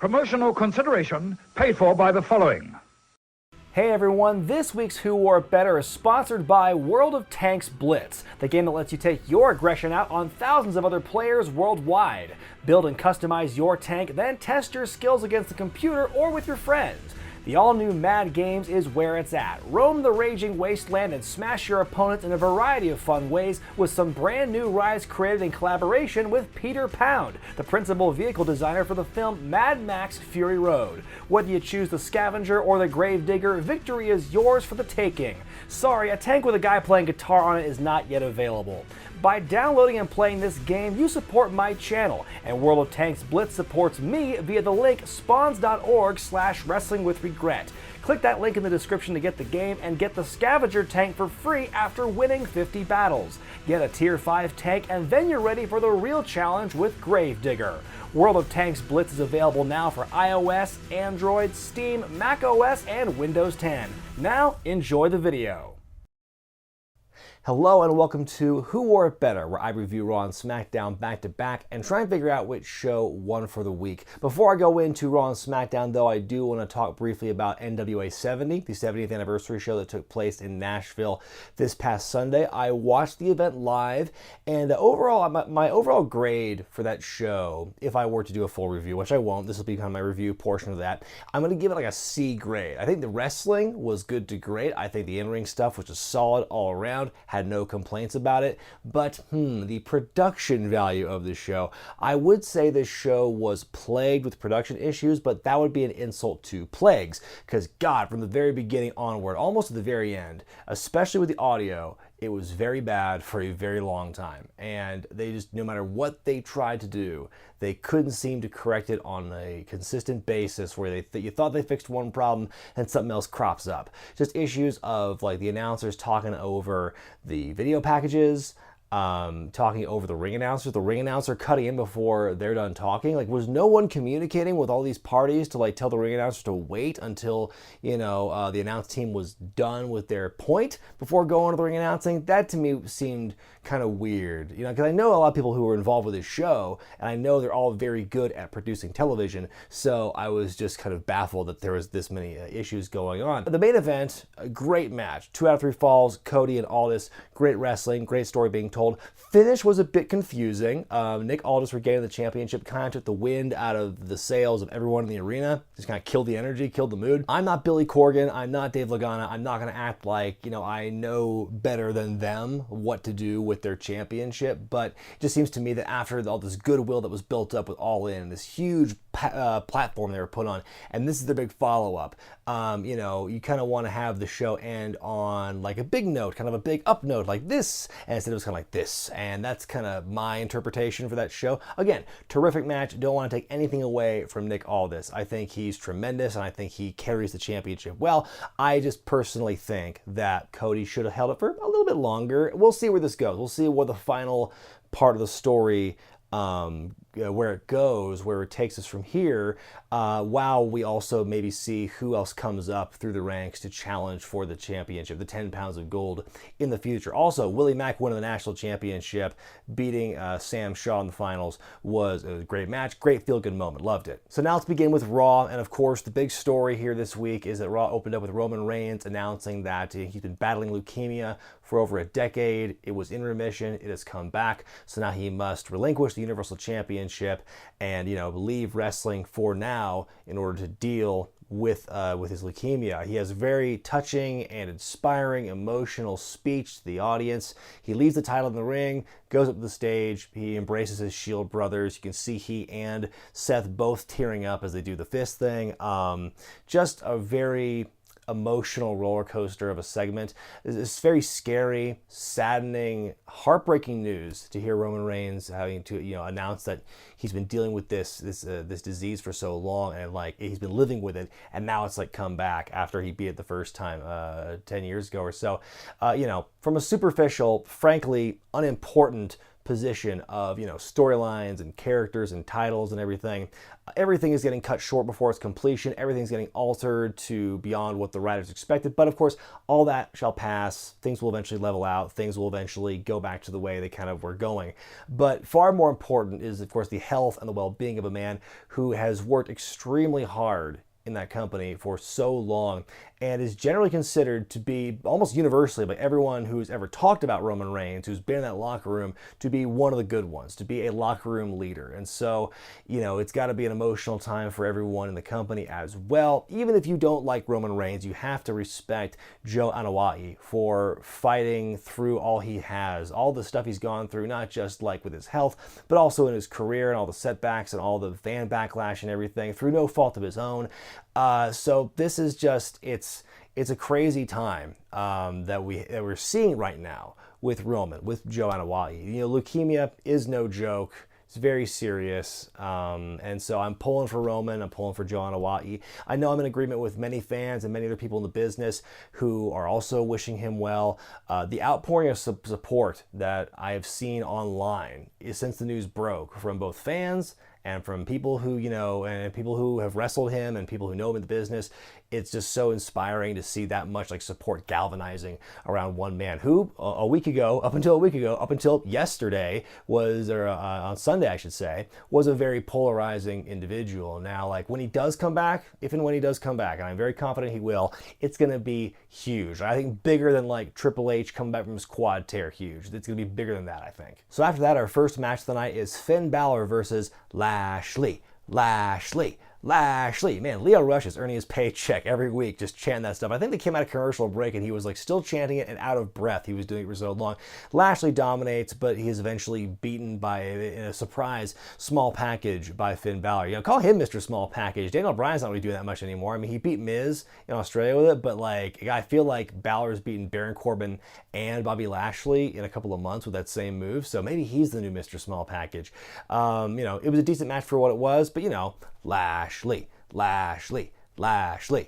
Promotional consideration paid for by the following. Hey everyone, this week's Who Wore It Better is sponsored by World of Tanks Blitz, the game that lets you take your aggression out on thousands of other players worldwide. Build and customize your tank, then test your skills against the computer or with your friends. The all-new Mad Games is where it's at. Roam the raging wasteland and smash your opponents in a variety of fun ways with some brand new rides created in collaboration with Peter Pound, the principal vehicle designer for the film Mad Max Fury Road. Whether you choose the Scavenger or the Gravedigger, victory is yours for the taking. Sorry, a tank with a guy playing guitar on it is not yet available. By downloading and playing this game, you support my channel, and World of Tanks Blitz supports me via the link spawns.org/wrestlingwithwregret. Click that link in the description to get the game and get the Scavenger tank for free after winning 50 battles. Get a Tier 5 tank and then you're ready for the real challenge with Gravedigger. World of Tanks Blitz is available now for iOS, Android, Steam, macOS, and Windows 10. Now, enjoy the video. Hello and welcome to Who Wore It Better, where I review Raw and Smackdown back to back and try and figure out which show won for the week. Before I go into Raw and Smackdown though, I do want to talk briefly about NWA 70, the 70th anniversary show that took place in Nashville this past Sunday. I watched the event live, and overall, my overall grade for that show, if I were to do a full review, which I won't, this will be kind of my review portion of that, I'm going to give it like a C grade. I think the wrestling was good to great. I think the in-ring stuff was just solid all around. Had no complaints about it, but the production value of the show, I would say this show was plagued with production issues, but that would be an insult to plagues, because God, from the very beginning onward, almost to the very end, especially with the audio, it was very bad for a very long time, and they just, no matter what they tried to do, they couldn't seem to correct it on a consistent basis where you thought they fixed one problem and something else crops up. Just issues of like the announcers talking over the video packages, talking over the ring announcer cutting in before they're done talking. Like, was no one communicating with all these parties to like tell the ring announcer to wait until, the announce team was done with their point before going to the ring announcing? That to me seemed kind of weird, because I know a lot of people who were involved with this show, and I know they're all very good at producing television, so I was just kind of baffled that there was this many issues going on. But the main event, a great match, 2 out of 3 falls, Cody and Aldis, great wrestling, great story being told. Finish was a bit confusing. Nick Aldis regaining the championship kind of took the wind out of the sails of everyone in the arena, just kind of killed the energy, killed the mood. I'm not Billy Corgan, I'm not Dave Lagana, I'm not going to act like, I know better than them what to do with their championship, but it just seems to me that after all this goodwill that was built up with All In, this huge platform they were put on, and this is the big follow-up, you kind of want to have the show end on like a big note, kind of a big up note like this, and instead it was kind of like this, and that's kind of my interpretation for that show. Again, terrific match, don't want to take anything away from Nick Aldis. I think he's tremendous, and I think he carries the championship well. I just personally think that Cody should have held it for a little bit longer. We'll see where this goes. We'll see what the final part of the story, where it goes, where it takes us from here, while we also maybe see who else comes up through the ranks to challenge for the championship, the 10 pounds of gold in the future. Also, Willie Mack winning the national championship, beating Sam Shaw in the finals was a great match, great feel-good moment, loved it. So now let's begin with Raw, and of course the big story here this week is that Raw opened up with Roman Reigns announcing that he's been battling leukemia for over a decade. It was in remission, it has come back, so now he must relinquish the Universal Championship and leave wrestling for now in order to deal with his leukemia. He has very touching and inspiring emotional speech to the audience. He leaves the title in the ring, goes up to the stage, he embraces his Shield brothers. You can see he and Seth both tearing up as they do the fist thing. Just a very emotional roller coaster of a segment. It's very scary, saddening, heartbreaking news to hear Roman Reigns having to announce that he's been dealing with this disease for so long, and like he's been living with it, and now it's like come back after he beat it the first time 10 years ago or so. From a superficial, frankly unimportant position of, storylines and characters and titles and everything. Everything is getting cut short before its completion. Everything's getting altered to beyond what the writers expected. But of course, all that shall pass. Things will eventually level out. Things will eventually go back to the way they kind of were going. But far more important is, of course, the health and the well-being of a man who has worked extremely hard in that company for so long and is generally considered to be, almost universally by everyone who's ever talked about Roman Reigns, who's been in that locker room, to be one of the good ones, to be a locker room leader. And so, it's got to be an emotional time for everyone in the company as well. Even if you don't like Roman Reigns, you have to respect Joe Anoa'i for fighting through all he has, all the stuff he's gone through, not just like with his health, but also in his career and all the setbacks and all the fan backlash and everything through no fault of his own. So this is just, it's a crazy time that we're seeing right now with Roman, with Joe Anoa'i. Leukemia is no joke. It's very serious. And so I'm pulling for Roman. I'm pulling for Joe Anoa'i. I know I'm in agreement with many fans and many other people in the business who are also wishing him well. The outpouring of support that I have seen online since the news broke from both fans and from people who, and people who have wrestled him and people who know him in the business, it's just so inspiring to see that much support galvanizing around one man who up until yesterday on Sunday, I should say, was a very polarizing individual. Now, when he does come back, if and when he does come back, and I'm very confident he will, it's going to be huge. I think bigger than Triple H coming back from his quad tear huge. It's going to be bigger than that, I think. So after that, our first match of the night is Finn Balor versus Lashley. Man, Leo Rush is earning his paycheck every week just chanting that stuff. I think they came out of commercial break and he was still chanting it and out of breath. He was doing it for so long. Lashley dominates, but he is eventually beaten in a surprise small package by Finn Balor. Call him Mr. Small Package. Daniel Bryan's not really doing that much anymore. I mean, he beat Miz in Australia with it, but I feel like Balor's beaten Baron Corbin and Bobby Lashley in a couple of months with that same move. So maybe he's the new Mr. Small Package. It was a decent match for what it was, but Lashley.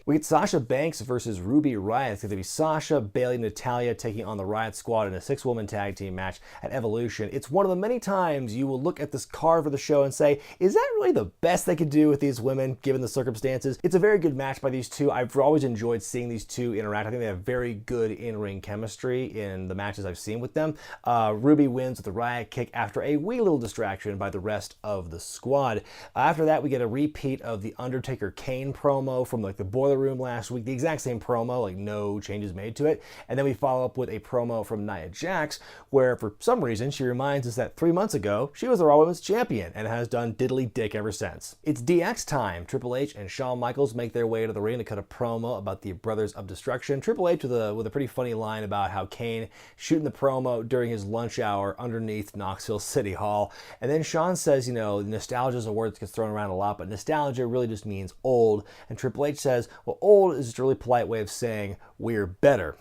We get Sasha Banks versus Ruby Riott. It's going to be Sasha, Bayley, Natalya taking on the Riott Squad in a 6-woman tag team match at Evolution. It's one of the many times you will look at this card for the show and say, is that really the best they could do with these women given the circumstances? It's a very good match by these two. I've always enjoyed seeing these two interact. I think they have very good in-ring chemistry in the matches I've seen with them. Ruby wins with a Riott kick after a wee little distraction by the rest of the squad. After that, we get a repeat of the Undertaker-Kane promo from the Boiler Room last week, the exact same promo, no changes made to it. And then we follow up with a promo from Nia Jax, where for some reason she reminds us that 3 months ago she was the Raw Women's Champion and has done diddly dick ever since. It's DX time. Triple H and Shawn Michaels make their way to the ring to cut a promo about the Brothers of Destruction. Triple H with a pretty funny line about how Kane shooting the promo during his lunch hour underneath Knoxville City Hall. And then Shawn says, nostalgia is a word that gets thrown around a lot, but nostalgia really just means old. And Triple H says, well, old is just a really polite way of saying we're better.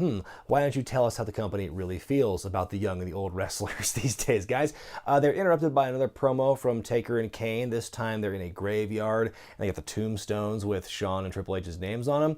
Why don't you tell us how the company really feels about the young and the old wrestlers these days, guys? They're interrupted by another promo from Taker and Kane. This time they're in a graveyard, and they got the tombstones with Shawn and Triple H's names on them.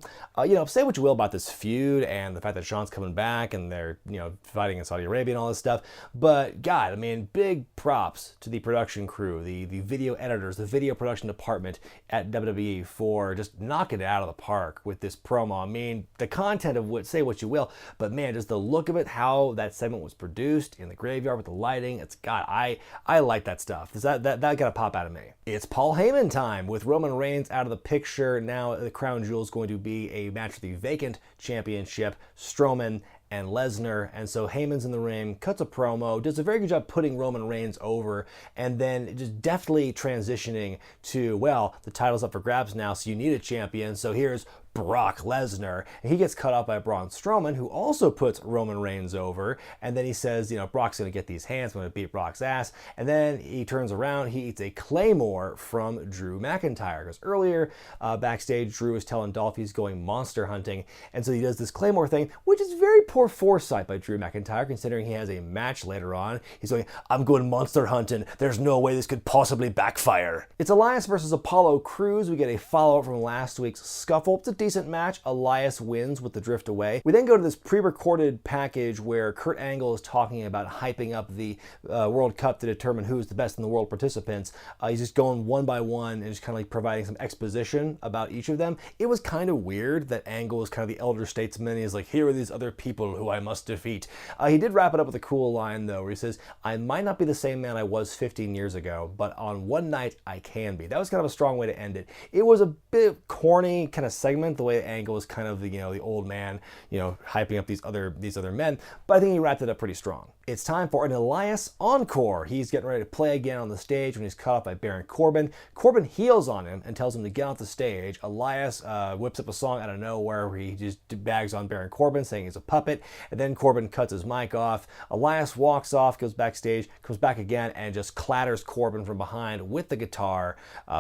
Say what you will about this feud and the fact that Shawn's coming back and they're, fighting in Saudi Arabia and all this stuff. But God, big props to the production crew, the video editors, the video production department at WWE for just knocking it out of the park with this promo. The content of say what you will, but man, just the look of it, how that segment was produced in the graveyard with the lighting, I like that stuff. That gotta pop out of me. It's Paul Heyman time with Roman Reigns out of the picture. Now the crown jewel is going to be a match for the vacant championship, Strowman and Lesnar. And so Heyman's in the ring, cuts a promo, does a very good job putting Roman Reigns over, and then just deftly transitioning to, well, the title's up for grabs now, so you need a champion. So here's Brock Lesnar, and he gets cut off by Braun Strowman, who also puts Roman Reigns over, and then he says, Brock's going to get these hands, I'm going to beat Brock's ass, and then he turns around, he eats a Claymore from Drew McIntyre, because earlier backstage, Drew was telling Dolph he's going monster hunting, and so he does this Claymore thing, which is very poor foresight by Drew McIntyre, considering he has a match later on. He's going, I'm going monster hunting, there's no way this could possibly backfire. It's Elias versus Apollo Crews. We get a follow-up from last week's scuffle. It's a decent match. Elias wins with the drift away. We then go to this pre-recorded package where Kurt Angle is talking about hyping up the World Cup to determine who's the best in the world participants. He's just going one by one and just kind of like providing some exposition about each of them. It was kind of weird that Angle is kind of the elder statesman. He's like, here are these other people who I must defeat. He did wrap it up with a cool line though, where he says, I might not be the same man I was 15 years ago, but on one night I can be. That was kind of a strong way to end it. It was a bit corny kind of segment, the way Angle is kind of the, the old man, hyping up these other men, but I think he wrapped it up pretty strong. It's time for an Elias encore. He's getting ready to play again on the stage when he's caught up by Baron Corbin. Corbin heals on him and tells him to get off the stage. Elias whips up a song out of nowhere where he just bags on Baron Corbin, saying he's a puppet, and then Corbin cuts his mic off. Elias walks off, goes backstage, comes back again, and just clatters Corbin from behind with the guitar,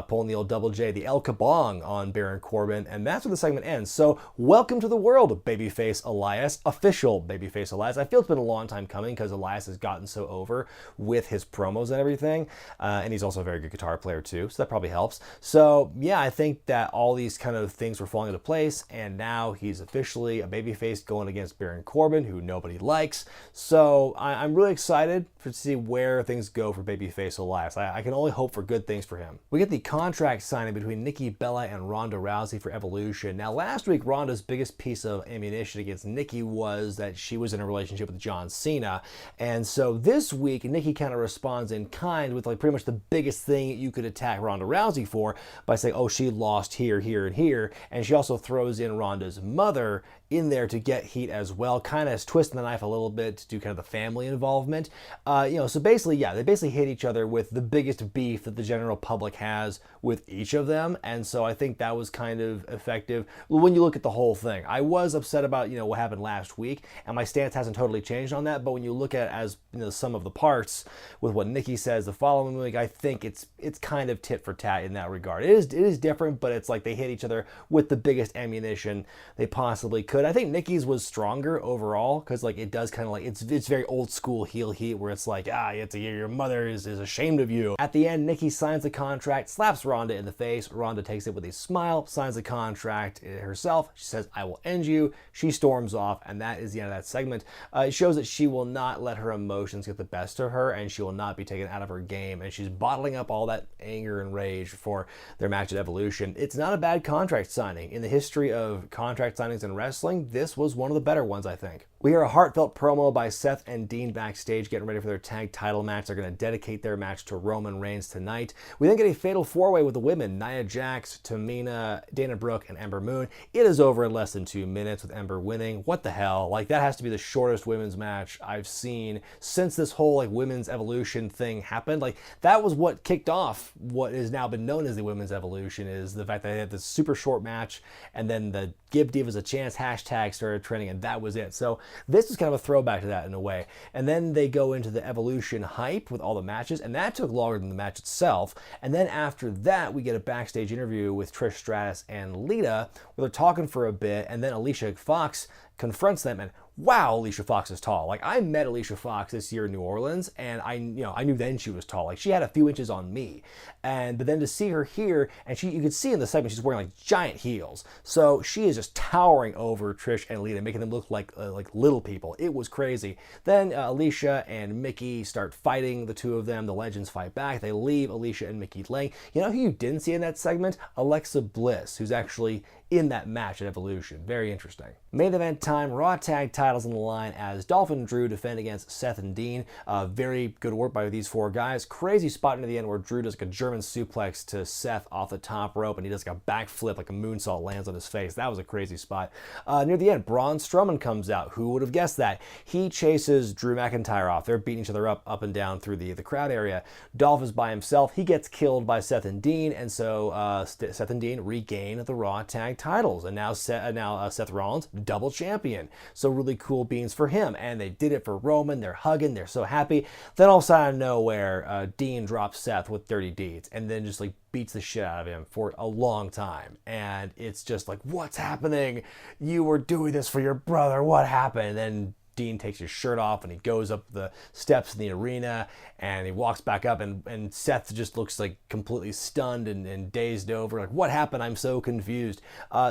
pulling the old double J, the El Kabong on Baron Corbin, and that's where the segment ends. So, welcome to the world, babyface Elias, official babyface Elias. I feel it's been a long time coming because Elias has gotten so over with his promos and everything, and he's also a very good guitar player too, so that probably helps. So yeah, I think that all these kind of things were falling into place, and now he's officially a babyface going against Baron Corbin, who nobody likes. So I'm really excited to see where things go for babyface Elias. I can only hope for good things for him. We get the contract signing between Nikki Bella and Ronda Rousey for Evolution. Now last week, Ronda's biggest piece of ammunition against Nikki was that she was in a relationship with John Cena. And so this week, Nikki kind of responds in kind with like pretty much the biggest thing you could attack Ronda Rousey for by saying, oh, she lost here, here, and here. And she also throws in Ronda's mother in there to get heat as well, kind of twisting the knife a little bit to do kind of the family involvement. So basically, yeah, they basically hit each other with the biggest beef that the general public has with each of them. And so I think that was kind of effective when you look at the whole thing. I was upset about, what happened last week, and my stance hasn't totally changed on that. But when you look at it as the sum of the parts with what Nikki says the following week, I think it's kind of tit for tat in that regard. It is different, but it's like they hit each other with the biggest ammunition they possibly could. I think Nikki's was stronger overall because like it does kind of like it's very old school heel heat where it's like your mother is ashamed of you. At the end, Nikki signs the contract, slaps Ronda in the face. Ronda takes it with a smile, signs the contract herself. She says, "I will end you." She storms off, and that is the end of that segment. It shows that she will not let her emotions get the best of her, and she will not be taken out of her game, and she's bottling up all that anger and rage for their match at Evolution. It's not a bad contract signing. In the history of contract signings in wrestling, this was one of the better ones, I think. We hear a heartfelt promo by Seth and Dean backstage getting ready for their tag title match. They're going to dedicate their match to Roman Reigns tonight. We then get a fatal four-way with the women, Nia Jax, Tamina, Dana Brooke, and Ember Moon. It is over in less than 2 minutes with Ember winning. What the hell? Like, that has to be the shortest women's match I've seen since this whole like women's evolution thing happened. Like, that was what kicked off what has now been known as the women's evolution, is the fact that they had this super short match, and then the Give Divas a Chance hashtag started trending, and that was it. So this is kind of a throwback to that in a way. And then they go into the Evolution hype with all the matches, and that took longer than the match itself. And then after that, we get a backstage interview with Trish Stratus and Lita, where they're talking for a bit, and then Alicia Fox confronts them, and wow, Alicia Fox is tall. Like, I met Alicia Fox this year in New Orleans, and I knew then she was tall. Like, she had a few inches on me. But then to see her here, and you could see in the segment she's wearing like giant heels. So she is just towering over Trish and Lita, making them look like little people. It was crazy. Then Alicia and Mickey start fighting, the two of them. The legends fight back. They leave Alicia and Mickey laying. You know who you didn't see in that segment? Alexa Bliss, who's actually in that match at Evolution. Very interesting. Main event time, Raw Tag Titles on the line as Dolph and Drew defend against Seth and Dean. Very good work by these four guys. Crazy spot near the end where Drew does like a German suplex to Seth off the top rope, and he does like a backflip, like a moonsault lands on his face. That was a crazy spot. Near the end, Braun Strowman comes out. Who would have guessed that? He chases Drew McIntyre off. They're beating each other up and down through the crowd area. Dolph is by himself. He gets killed by Seth and Dean, and so Seth and Dean regain the Raw Tag Titles, and now Seth Rollins, double champion. So really cool beans for him, and they did it for Roman. They're hugging, they're so happy. Then all of a sudden, out of nowhere, Dean drops Seth with dirty deeds, and then just like beats the shit out of him for a long time. And it's just like, what's happening? You were doing this for your brother. What happened? And then Dean takes his shirt off and he goes up the steps in the arena and he walks back up and Seth just looks like completely stunned and dazed over. Like, what happened? I'm so confused.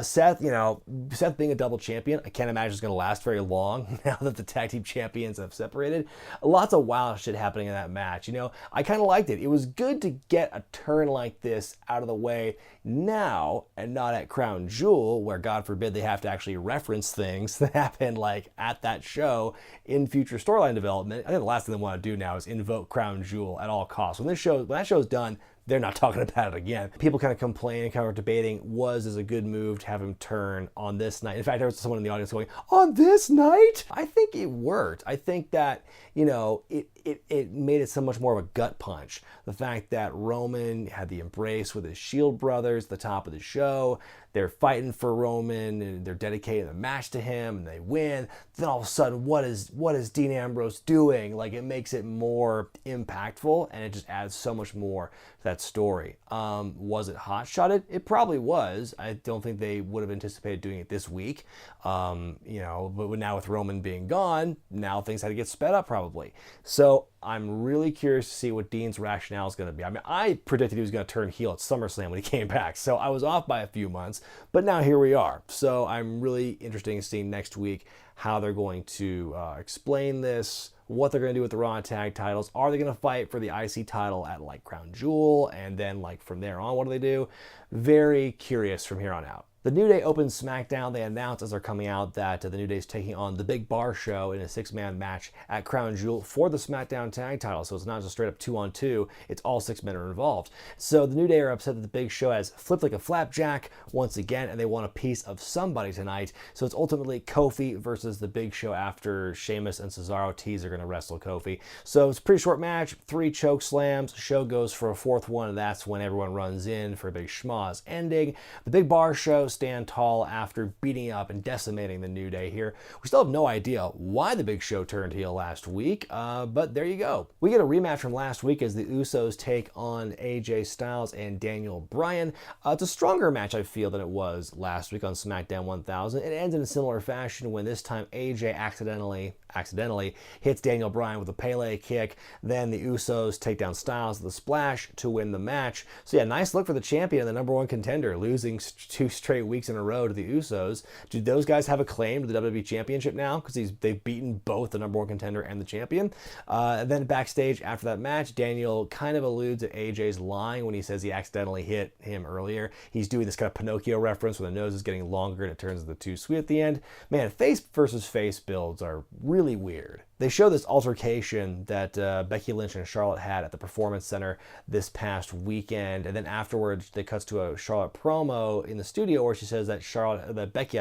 Seth being a double champion, I can't imagine it's going to last very long now that the tag team champions have separated. Lots of wild shit happening in that match. I kind of liked it. It was good to get a turn like this out of the way now and not at Crown Jewel, where God forbid they have to actually reference things that happened like at that show in future storyline development. I think the last thing they want to do now is invoke Crown Jewel at all costs. When that show's done, they're not talking about it again. People kind of complaining, kind of debating, was this a good move to have him turn on this night? In fact, there was someone in the audience going, on this night? I think it worked. I think that, it made it so much more of a gut punch. The fact that Roman had the embrace with his Shield brothers at the top of the show, they're fighting for Roman and they're dedicating the match to him and they win. Then all of a sudden, what is Dean Ambrose doing? Like, it makes it more impactful and it just adds so much more to that story. Was it hot-shotted? It probably was. I don't think they would have anticipated doing it this week. But now with Roman being gone, now things had to get sped up probably. So I'm really curious to see what Dean's rationale is going to be. I mean, I predicted he was going to turn heel at SummerSlam when he came back, so I was off by a few months, but now here we are. So I'm really interested in seeing next week how they're going to explain this, what they're going to do with the Raw Tag titles. Are they going to fight for the IC title at like Crown Jewel, and then like from there on, what do they do? Very curious from here on out. The New Day opens Smackdown. They announce as they're coming out that the New Day is taking on the Big Bar Show in a 6-man match at Crown Jewel for the Smackdown tag title. So it's not just straight up 2-on-2, it's all 6 men are involved. So the New Day are upset that the Big Show has flipped like a flapjack once again, and they want a piece of somebody tonight. So it's ultimately Kofi versus the Big Show after Sheamus and Cesaro tease are going to wrestle Kofi. So it's a pretty short match, 3 choke slams. Show goes for a 4th one, and that's when everyone runs in for a big schmoz ending. The Big Bar Show stand tall after beating up and decimating the New Day here. We still have no idea why the Big Show turned heel last week, but there you go. We get a rematch from last week as the Usos take on AJ Styles and Daniel Bryan. It's a stronger match, I feel, than it was last week on SmackDown 1000. It ends in a similar fashion when this time AJ accidentally hits Daniel Bryan with a Pele kick. Then the Usos take down Styles with a splash to win the match. So yeah, nice look for the champion and the #1 contender, losing 2 straight weeks in a row to the Usos. Do those guys have a claim to the WWE Championship now? Because they've beaten both the #1 contender and the champion. And then backstage after that match, Daniel kind of alludes that AJ's lying when he says he accidentally hit him earlier. He's doing this kind of Pinocchio reference where the nose is getting longer and it turns into too sweet at the end. Man, face versus face builds are really weird. They show this altercation that Becky Lynch and Charlotte had at the Performance Center this past weekend, and then afterwards they cuts to a Charlotte promo in the studio where she says that Becky,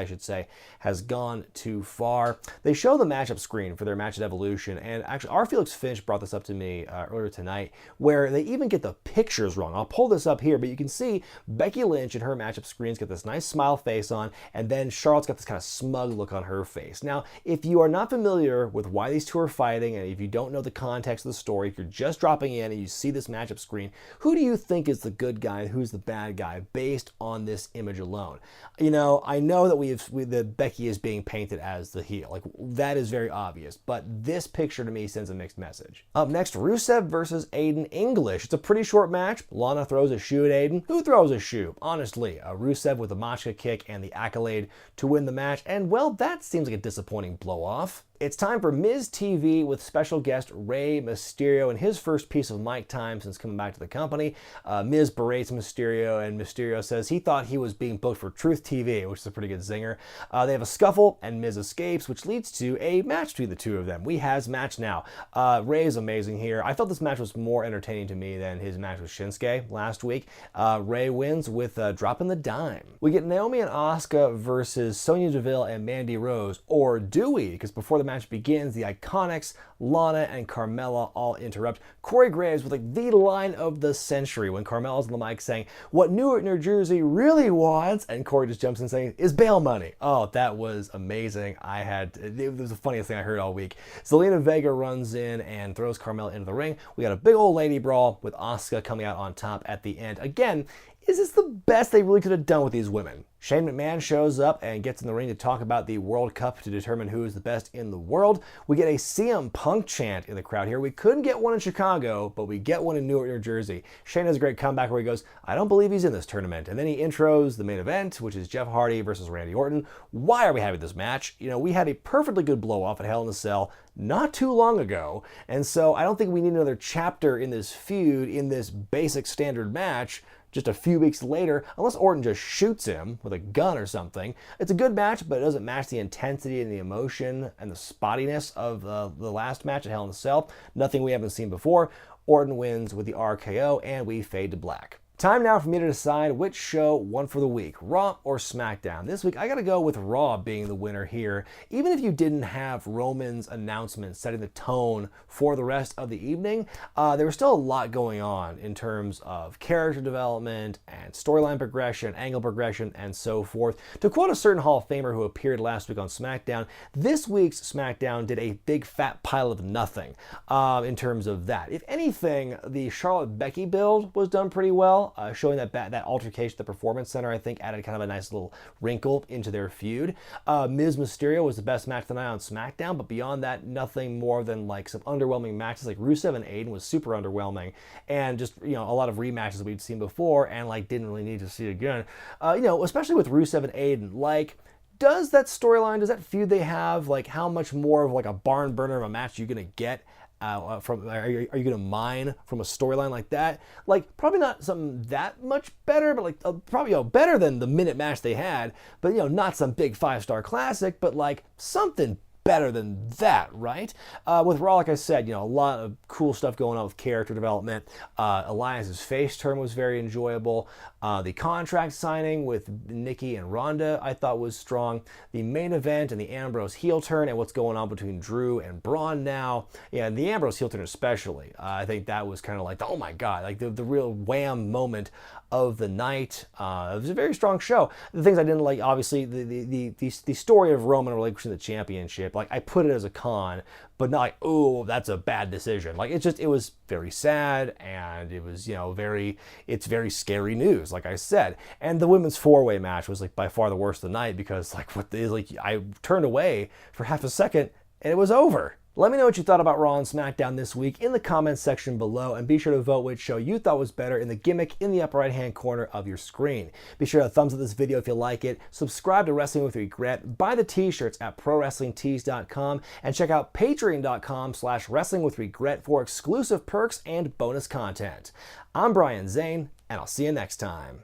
has gone too far. They show the matchup screen for their match at Evolution, and actually R. Felix Finch brought this up to me earlier tonight, where they even get the pictures wrong. I'll pull this up here, but you can see Becky Lynch and her matchup screens get this nice smile face on, and then Charlotte's got this kind of smug look on her face. Now, if you are not familiar with why these two are fighting, and if you don't know the context of the story, if you're just dropping in and you see this matchup screen, who do you think is the good guy and who's the bad guy based on this image alone? I know that that Becky is being painted as the heel. Like, that is very obvious, but this picture to me sends a mixed message. Up next, Rusev versus Aiden English. It's a pretty short match. Lana throws a shoe at Aiden. Who throws a shoe? Honestly, Rusev with the Machka kick and the Accolade to win the match, and well, that seems like a disappointing blow-off. It's time for Miz TV with special guest Rey Mysterio and his first piece of mic time since coming back to the company. Miz berates Mysterio, and Mysterio says he thought he was being booked for Truth TV, which is a pretty good zinger. They have a scuffle, and Miz escapes, which leads to a match between the two of them. We has match now. Rey is amazing here. I felt this match was more entertaining to me than his match with Shinsuke last week. Rey wins with dropping the dime. We get Naomi and Asuka versus Sonya Deville and Mandy Rose, or do we? Because before the match begins, the Iconics, Lana and Carmella all interrupt. Corey Graves with like the line of the century when Carmella's on the mic saying, "What Newark, New Jersey really wants," and Corey just jumps in saying, "is bail money." Oh, that was amazing. It was the funniest thing I heard all week. Zelina Vega runs in and throws Carmella into the ring. We got a big old lady brawl with Asuka coming out on top at the end. Again, is this the best they really could have done with these women? Shane McMahon shows up and gets in the ring to talk about the World Cup to determine who is the best in the world. We get a CM Punk chant in the crowd here. We couldn't get one in Chicago, but we get one in Newark, New Jersey. Shane has a great comeback where he goes, I don't believe he's in this tournament. And then he intros the main event, which is Jeff Hardy versus Randy Orton. Why are we having this match? You know, we had a perfectly good blow-off at Hell in a Cell not too long ago. And so I don't think we need another chapter in this feud, in this basic standard match, just a few weeks later, unless Orton just shoots him with a gun or something. It's a good match, but it doesn't match the intensity and the emotion and the spottiness of the last match at Hell in a Cell. Nothing we haven't seen before. Orton wins with the RKO, and we fade to black. Time now for me to decide which show won for the week, Raw or Smackdown. This week, I gotta go with Raw being the winner here. Even if you didn't have Roman's announcement setting the tone for the rest of the evening, there was still a lot going on in terms of character development and storyline progression, angle progression, and so forth. To quote a certain Hall of Famer who appeared last week on SmackDown, this week's SmackDown did a big fat pile of nothing in terms of that. If anything, the Charlotte-Becky build was done pretty well. Showing that altercation at the Performance Center, I think, added kind of a nice little wrinkle into their feud. Miz Mysterio was the best match of the night on SmackDown, but beyond that, nothing more than like some underwhelming matches. Like Rusev and Aiden was super underwhelming, and just, you know, a lot of rematches that we'd seen before and like didn't really need to see again. You know, especially with Rusev and Aiden, like, does that storyline, does that feud they have, like, how much more of like a barn burner of a match are you gonna get? Are you going to mine from a storyline like that? Like, probably not something that much better, but like probably, you know, better than the minute match they had, but, you know, not some big 5-star classic, but like something better than that, right? With Raw, like I said, you know, a lot of cool stuff going on with character development. Elias's face turn was very enjoyable. The contract signing with Nikki and Ronda I thought was strong. The main event and the Ambrose heel turn and what's going on between Drew and Braun now. Yeah, and the Ambrose heel turn especially. I think that was kind of like, oh my God, like the real wham moment of the night. It was a very strong show. The things I didn't like, obviously, the story of Roman relinquishing the championship, like I put it as a con, but not like, oh, that's a bad decision. Like it was very sad, and it was, you know, it's very scary news, like I said. And the women's 4-way match was like by far the worst of the night, because like I turned away for half a second and it was over. Let me know what you thought about Raw and SmackDown this week in the comments section below, and be sure to vote which show you thought was better in the gimmick in the upper right hand corner of your screen. Be sure to thumbs up this video if you like it, subscribe to Wrestling with Regret, buy the t-shirts at ProWrestlingTees.com, and check out Patreon.com/WrestlingWithRegret for exclusive perks and bonus content. I'm Brian Zane, and I'll see you next time.